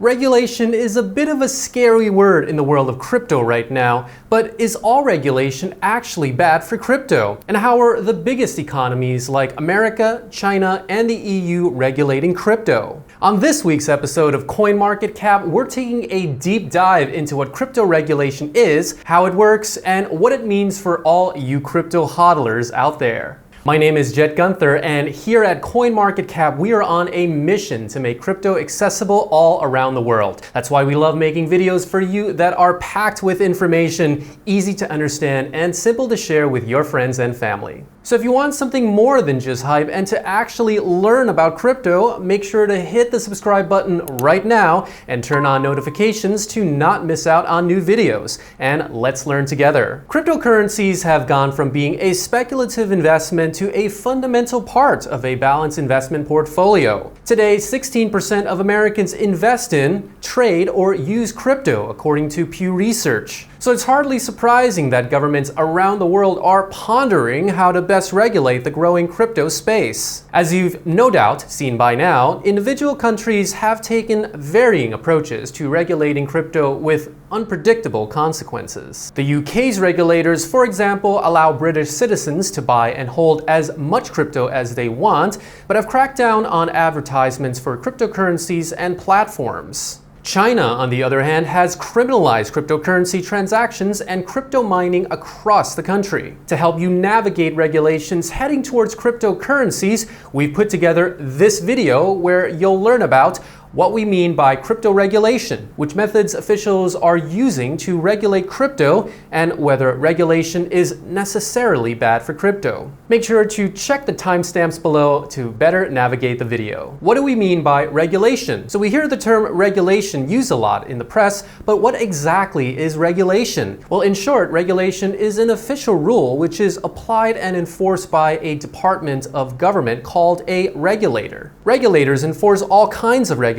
Regulation is a bit of a scary word in the world of crypto right now, but is all regulation actually bad for crypto? And how are the biggest economies like America, China, and the EU regulating crypto? On this week's episode of CoinMarketCap, we're taking a deep dive into what crypto regulation is, how it works, and what it means for all you crypto hodlers out there. My name is Jet Gunther, and here at CoinMarketCap, we are on a mission to make crypto accessible all around the world. That's why we love making videos for you that are packed with information, easy to understand, and simple to share with your friends and family. So if you want something more than just hype and to actually learn about crypto, make sure to hit the subscribe button right now and turn on notifications to not miss out on new videos. And let's learn together. Cryptocurrencies have gone from being a speculative investment to a fundamental part of a balanced investment portfolio. Today, 16% of Americans invest in, trade, or use crypto, according to Pew Research. So it's hardly surprising that governments around the world are pondering how to best regulate the growing crypto space. As you've no doubt seen by now, individual countries have taken varying approaches to regulating crypto with unpredictable consequences. The UK's regulators, for example, allow British citizens to buy and hold as much crypto as they want, but have cracked down on advertisements for cryptocurrencies and platforms. China, on the other hand, has criminalized cryptocurrency transactions and crypto mining across the country. To help you navigate regulations heading towards cryptocurrencies, we've put together this video where you'll learn about what we mean by crypto regulation, which methods officials are using to regulate crypto, and whether regulation is necessarily bad for crypto. Make sure to check the timestamps below to better navigate the video. What do we mean by regulation? So we hear the term regulation used a lot in the press, but what exactly is regulation? Well, in short, regulation is an official rule which is applied and enforced by a department of government called a regulator. Regulators enforce all kinds of regulations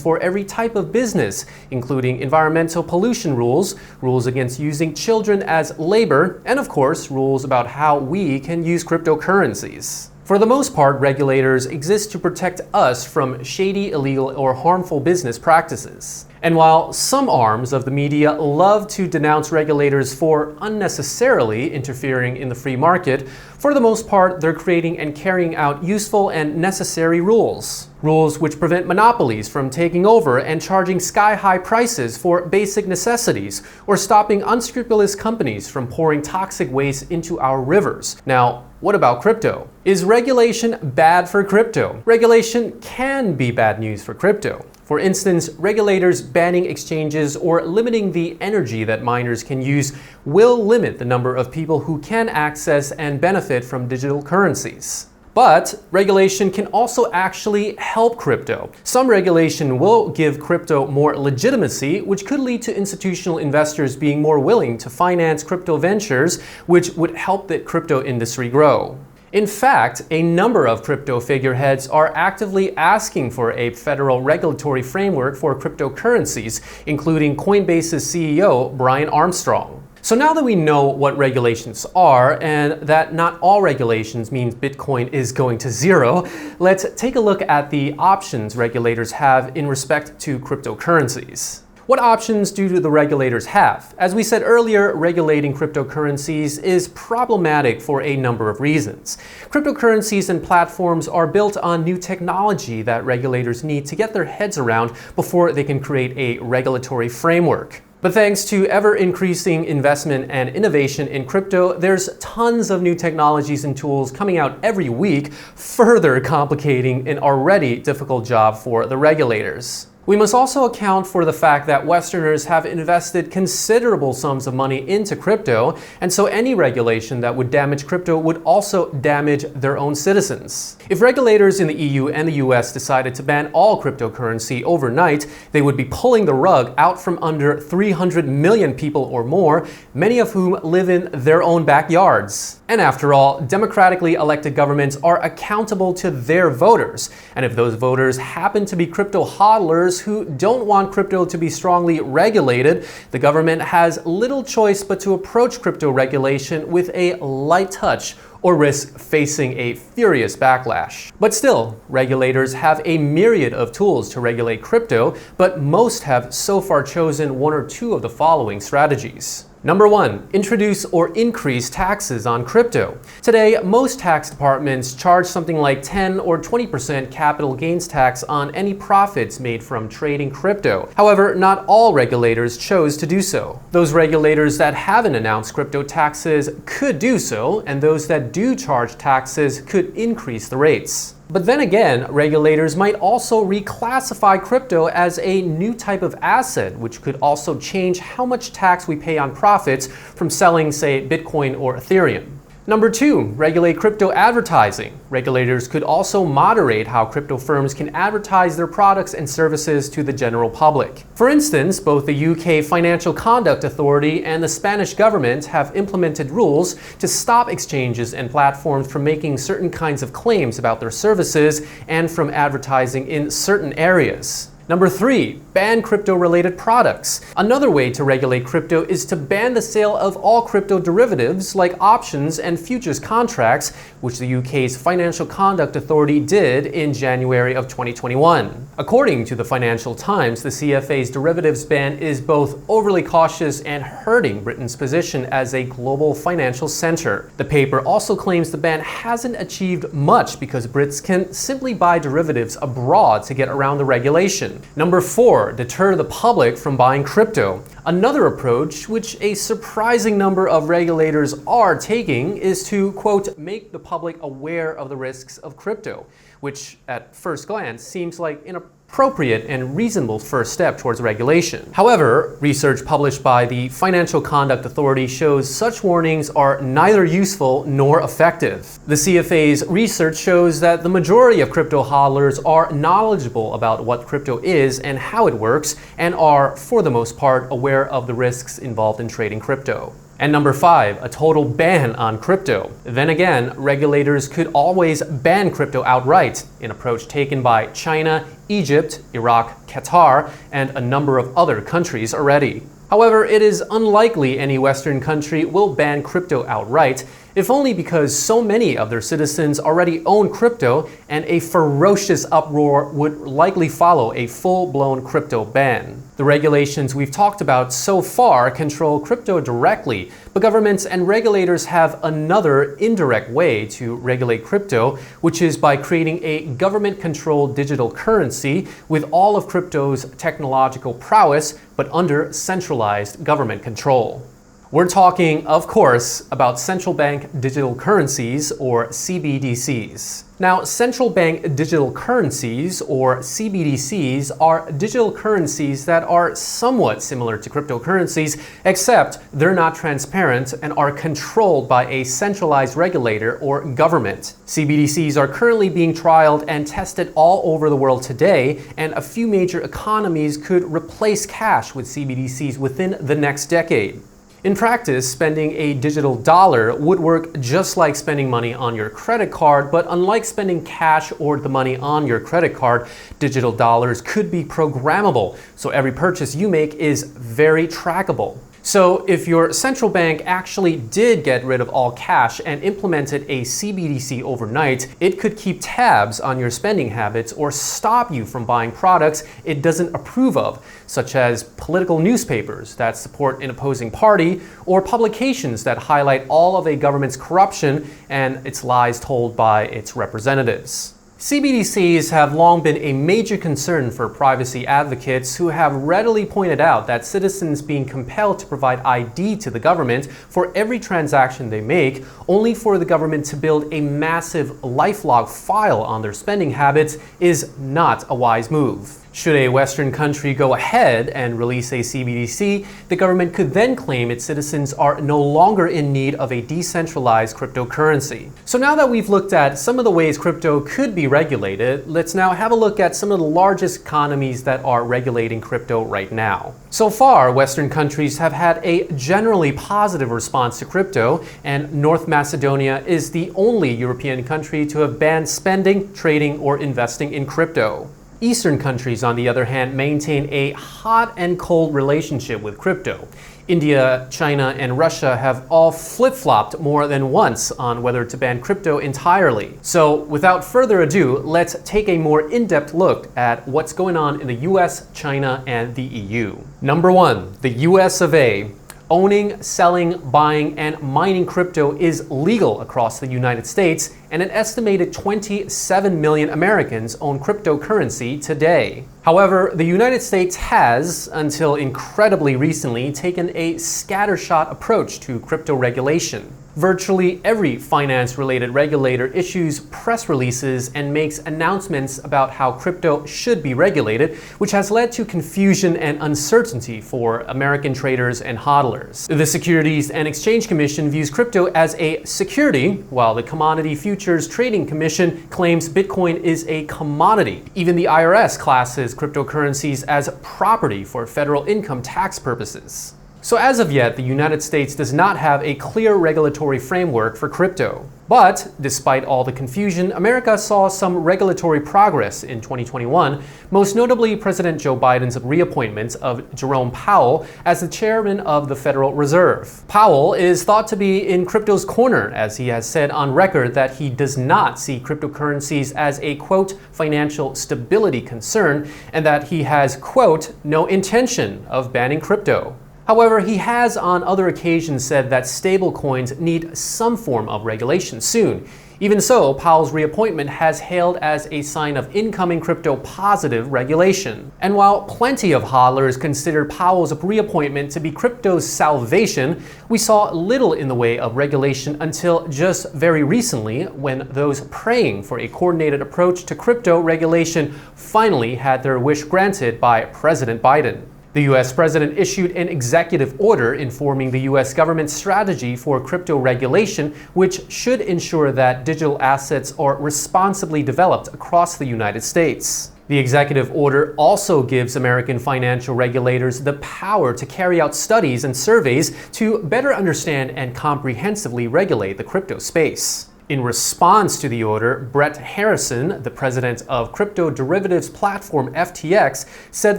for every type of business, including environmental pollution rules, rules against using children as labor, and of course, rules about how we can use cryptocurrencies. For the most part, regulators exist to protect us from shady, illegal, or harmful business practices. And while some arms of the media love to denounce regulators for unnecessarily interfering in the free market, for the most part, they're creating and carrying out useful and necessary rules. Rules which prevent monopolies from taking over and charging sky-high prices for basic necessities, or stopping unscrupulous companies from pouring toxic waste into our rivers. Now, what about crypto? Is regulation bad for crypto? Regulation can be bad news for crypto. For instance, regulators banning exchanges or limiting the energy that miners can use will limit the number of people who can access and benefit from digital currencies. But regulation can also actually help crypto. Some regulation will give crypto more legitimacy, which could lead to institutional investors being more willing to finance crypto ventures, which would help the crypto industry grow. In fact, a number of crypto figureheads are actively asking for a federal regulatory framework for cryptocurrencies, including Coinbase's CEO, Brian Armstrong. So now that we know what regulations are and that not all regulations means Bitcoin is going to zero, let's take a look at the options regulators have in respect to cryptocurrencies. What options do the regulators have? As we said earlier, regulating cryptocurrencies is problematic for a number of reasons. Cryptocurrencies and platforms are built on new technology that regulators need to get their heads around before they can create a regulatory framework. But thanks to ever-increasing investment and innovation in crypto, there's tons of new technologies and tools coming out every week, further complicating an already difficult job for the regulators. We must also account for the fact that Westerners have invested considerable sums of money into crypto, and so any regulation that would damage crypto would also damage their own citizens. If regulators in the EU and the US decided to ban all cryptocurrency overnight, they would be pulling the rug out from under 300 million people or more, many of whom live in their own backyards. And after all, democratically elected governments are accountable to their voters, and if those voters happen to be crypto hodlers who don't want crypto to be strongly regulated, the government has little choice but to approach crypto regulation with a light touch or risk facing a furious backlash. But still, regulators have a myriad of tools to regulate crypto, but most have so far chosen one or two of the following strategies. Number 1, introduce or increase taxes on crypto. Today, most tax departments charge something like 10 or 20% capital gains tax on any profits made from trading crypto. However, not all regulators chose to do so. Those regulators that haven't announced crypto taxes could do so, and those that do charge taxes could increase the rates. But then again, regulators might also reclassify crypto as a new type of asset, which could also change how much tax we pay on profits from selling, say, Bitcoin or Ethereum. Number 2, regulate crypto advertising. Regulators could also moderate how crypto firms can advertise their products and services to the general public. For instance, both the UK Financial Conduct Authority and the Spanish government have implemented rules to stop exchanges and platforms from making certain kinds of claims about their services and from advertising in certain areas. Number 3, ban crypto-related products. Another way to regulate crypto is to ban the sale of all crypto derivatives like options and futures contracts, which the UK's Financial Conduct Authority did in January of 2021. According to the Financial Times, the CFA's derivatives ban is both overly cautious and hurting Britain's position as a global financial center. The paper also claims the ban hasn't achieved much because Brits can simply buy derivatives abroad to get around the regulation. Number 4, deter the public from buying crypto. Another approach, which a surprising number of regulators are taking, is to, quote, make the public aware of the risks of crypto, which at first glance seems like an appropriate and reasonable first step towards regulation. However, research published by the Financial Conduct Authority shows such warnings are neither useful nor effective. The CFA's research shows that the majority of crypto hodlers are knowledgeable about what crypto is and how it works, and are, for the most part, aware of the risks involved in trading crypto. And number 5, a total ban on crypto. Then again, regulators could always ban crypto outright, an approach taken by China, Egypt, Iraq, Qatar, and a number of other countries already. However, it is unlikely any Western country will ban crypto outright, if only because so many of their citizens already own crypto, and a ferocious uproar would likely follow a full-blown crypto ban. The regulations we've talked about so far control crypto directly, but governments and regulators have another indirect way to regulate crypto, which is by creating a government-controlled digital currency with all of crypto's technological prowess, but under centralized government control. We're talking, of course, about central bank digital currencies, or CBDCs. Now, central bank digital currencies, or CBDCs, are digital currencies that are somewhat similar to cryptocurrencies, except they're not transparent and are controlled by a centralized regulator or government. CBDCs are currently being trialed and tested all over the world today, and a few major economies could replace cash with CBDCs within the next decade. In practice, spending a digital dollar would work just like spending money on your credit card, but unlike spending cash or the money on your credit card, digital dollars could be programmable, so every purchase you make is very trackable. So if your central bank actually did get rid of all cash and implemented a CBDC overnight, it could keep tabs on your spending habits or stop you from buying products it doesn't approve of, such as political newspapers that support an opposing party or publications that highlight all of a government's corruption and its lies told by its representatives. CBDCs have long been a major concern for privacy advocates who have readily pointed out that citizens being compelled to provide ID to the government for every transaction they make, only for the government to build a massive lifelog file on their spending habits, is not a wise move. Should a Western country go ahead and release a CBDC, the government could then claim its citizens are no longer in need of a decentralized cryptocurrency. So now that we've looked at some of the ways crypto could be regulated, let's now have a look at some of the largest economies that are regulating crypto right now. So far, Western countries have had a generally positive response to crypto, and North Macedonia is the only European country to have banned spending, trading, or investing in crypto. Eastern countries, on the other hand, maintain a hot and cold relationship with crypto. India, China, and Russia have all flip-flopped more than once on whether to ban crypto entirely. So without further ado, let's take a more in-depth look at what's going on in the US, China, and the EU. Number 1, the US of A. Owning, selling, buying, and mining crypto is legal across the United States, and an estimated 27 million Americans own cryptocurrency today. However, the United States has, until incredibly recently, taken a scattershot approach to crypto regulation. Virtually every finance-related regulator issues press releases and makes announcements about how crypto should be regulated, which has led to confusion and uncertainty for American traders and hodlers. The Securities and Exchange Commission views crypto as a security, while the Commodity Futures Trading Commission claims Bitcoin is a commodity. Even the IRS classes cryptocurrencies as property for federal income tax purposes. So as of yet, the United States does not have a clear regulatory framework for crypto. But despite all the confusion, America saw some regulatory progress in 2021, most notably President Joe Biden's reappointment of Jerome Powell as the chairman of the Federal Reserve. Powell is thought to be in crypto's corner, as he has said on record that he does not see cryptocurrencies as a, quote, financial stability concern, and that he has, quote, no intention of banning crypto. However, he has on other occasions said that stablecoins need some form of regulation soon. Even so, Powell's reappointment has hailed as a sign of incoming crypto-positive regulation. And while plenty of hodlers consider Powell's reappointment to be crypto's salvation, we saw little in the way of regulation until just very recently, when those praying for a coordinated approach to crypto regulation finally had their wish granted by President Biden. The US president issued an executive order informing the US government's strategy for crypto regulation, which should ensure that digital assets are responsibly developed across the United States. The executive order also gives American financial regulators the power to carry out studies and surveys to better understand and comprehensively regulate the crypto space. In response to the order, Brett Harrison, the president of crypto derivatives platform FTX, said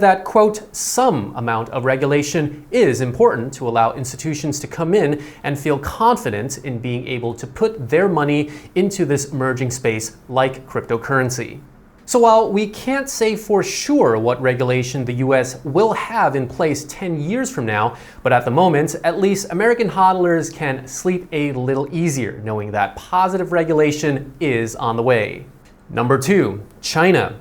that, quote, some amount of regulation is important to allow institutions to come in and feel confident in being able to put their money into this emerging space like cryptocurrency. So while we can't say for sure what regulation the US will have in place 10 years from now, but at the moment, at least American hodlers can sleep a little easier knowing that positive regulation is on the way. Number 2, China.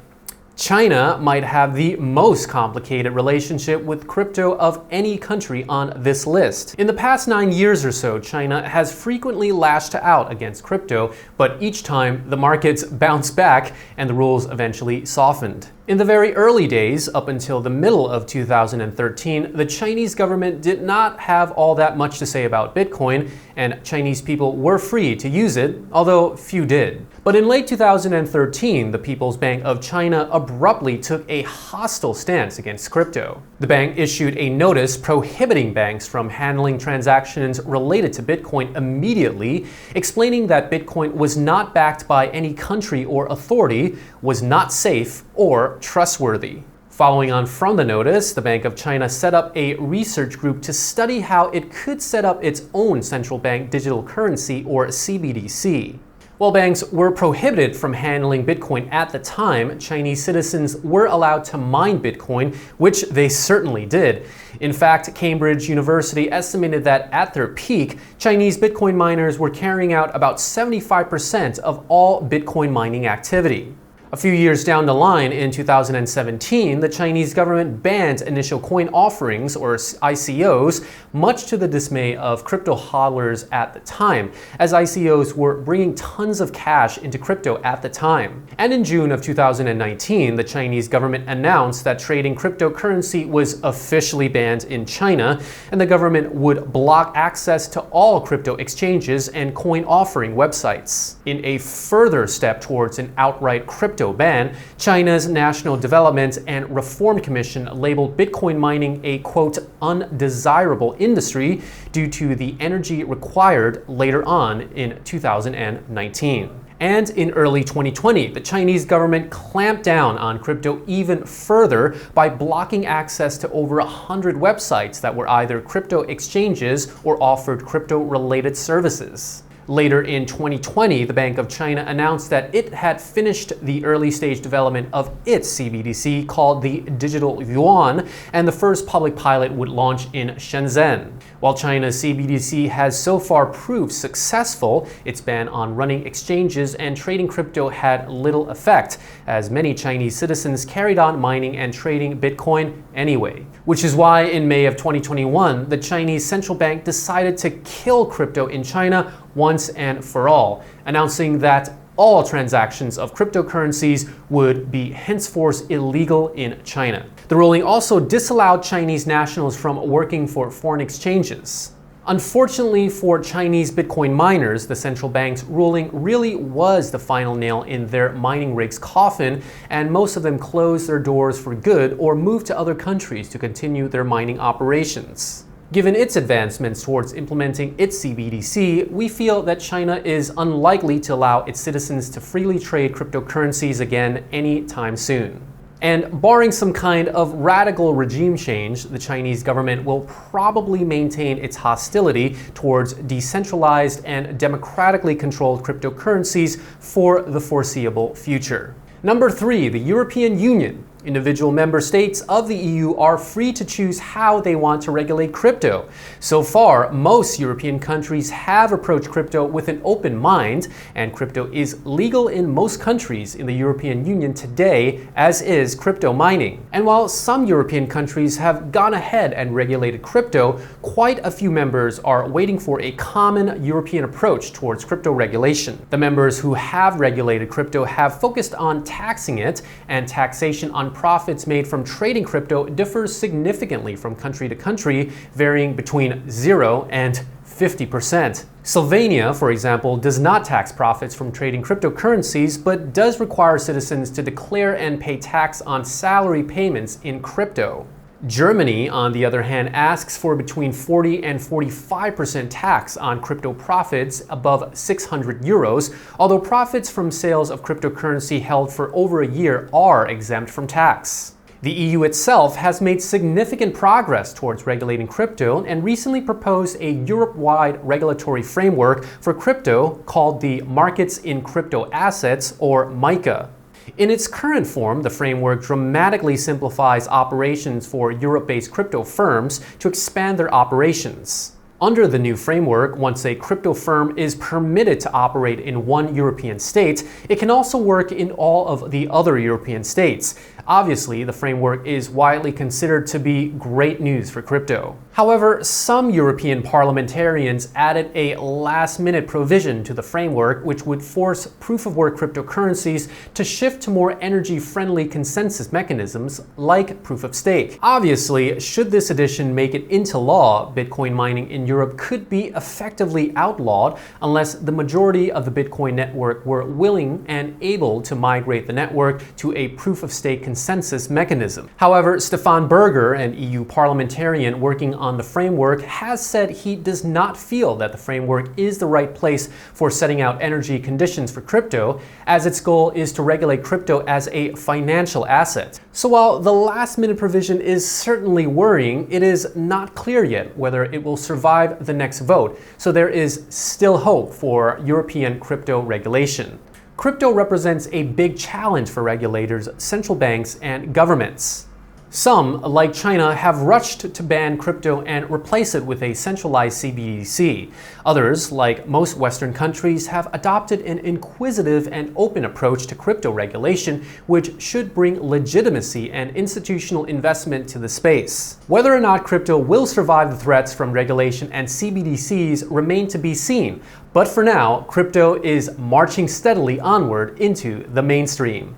China might have the most complicated relationship with crypto of any country on this list. In the past 9 years or so, China has frequently lashed out against crypto, but each time the markets bounced back and the rules eventually softened. In the very early days, up until the middle of 2013, the Chinese government did not have all that much to say about Bitcoin, and Chinese people were free to use it, although few did. But in late 2013, the People's Bank of China abruptly took a hostile stance against crypto. The bank issued a notice prohibiting banks from handling transactions related to Bitcoin immediately, explaining that Bitcoin was not backed by any country or authority, was not safe, or trustworthy. Following on from the notice, the Bank of China set up a research group to study how it could set up its own central bank digital currency, or CBDC. While banks were prohibited from handling Bitcoin at the time, Chinese citizens were allowed to mine Bitcoin, which they certainly did. In fact, Cambridge University estimated that at their peak, Chinese Bitcoin miners were carrying out about 75% of all Bitcoin mining activity. A few years down the line, in 2017, the Chinese government banned initial coin offerings, or ICOs, much to the dismay of crypto hodlers at the time, as ICOs were bringing tons of cash into crypto at the time. And in June of 2019, the Chinese government announced that trading cryptocurrency was officially banned in China, and the government would block access to all crypto exchanges and coin offering websites. In a further step towards an outright crypto ban, China's National Development and Reform Commission labeled Bitcoin mining a, quote, undesirable industry due to the energy required later on in 2019. And in early 2020, the Chinese government clamped down on crypto even further by blocking access to over 100 websites that were either crypto exchanges or offered crypto-related services. Later in 2020, the Bank of China announced that it had finished the early stage development of its CBDC called the digital yuan, and the first public pilot would launch in Shenzhen. While China's CBDC has so far proved successful, its ban on running exchanges and trading crypto had little effect, as many Chinese citizens carried on mining and trading Bitcoin anyway. Which is why in May of 2021, the Chinese central bank decided to kill crypto in China once and for all, announcing that all transactions of cryptocurrencies would be henceforth illegal in China. The ruling also disallowed Chinese nationals from working for foreign exchanges. Unfortunately for Chinese Bitcoin miners, the central bank's ruling really was the final nail in their mining rig's coffin, and most of them closed their doors for good or moved to other countries to continue their mining operations. Given its advancements towards implementing its CBDC, we feel that China is unlikely to allow its citizens to freely trade cryptocurrencies again anytime soon. And barring some kind of radical regime change, the Chinese government will probably maintain its hostility towards decentralized and democratically controlled cryptocurrencies for the foreseeable future. Number 3, the European Union. Individual member states of the EU are free to choose how they want to regulate crypto. So far, most European countries have approached crypto with an open mind, and crypto is legal in most countries in the European Union today, as is crypto mining. And while some European countries have gone ahead and regulated crypto, quite a few members are waiting for a common European approach towards crypto regulation. The members who have regulated crypto have focused on taxing it, and taxation on profits made from trading crypto differs significantly from country to country, varying between 0 and 50%. Slovenia, for example, does not tax profits from trading cryptocurrencies, but does require citizens to declare and pay tax on salary payments in crypto. Germany, on the other hand, asks for between 40 and 45% tax on crypto profits above 600 euros, although profits from sales of cryptocurrency held for over a year are exempt from tax. The EU itself has made significant progress towards regulating crypto and recently proposed a Europe-wide regulatory framework for crypto called the Markets in Crypto Assets, or MiCA. In its current form, the framework dramatically simplifies operations for Europe-based crypto firms to expand their operations. Under the new framework, once a crypto firm is permitted to operate in one European state, it can also work in all of the other European states. Obviously, the framework is widely considered to be great news for crypto. However, some European parliamentarians added a last-minute provision to the framework which would force proof-of-work cryptocurrencies to shift to more energy-friendly consensus mechanisms like proof-of-stake. Obviously, should this addition make it into law, Bitcoin mining in Europe could be effectively outlawed unless the majority of the Bitcoin network were willing and able to migrate the network to a proof-of-stake consensus mechanism. However, Stefan Berger, an EU parliamentarian working on the framework, has said he does not feel that the framework is the right place for setting out energy conditions for crypto, as its goal is to regulate crypto as a financial asset. So while the last-minute provision is certainly worrying, it is not clear yet whether it will survive the next vote, so there is still hope for European crypto regulation. Crypto represents a big challenge for regulators, central banks, and governments. Some, like China, have rushed to ban crypto and replace it with a centralized CBDC. Others, like most Western countries, have adopted an inquisitive and open approach to crypto regulation, which should bring legitimacy and institutional investment to the space. Whether or not crypto will survive the threats from regulation and CBDCs remain to be seen, but for now, crypto is marching steadily onward into the mainstream.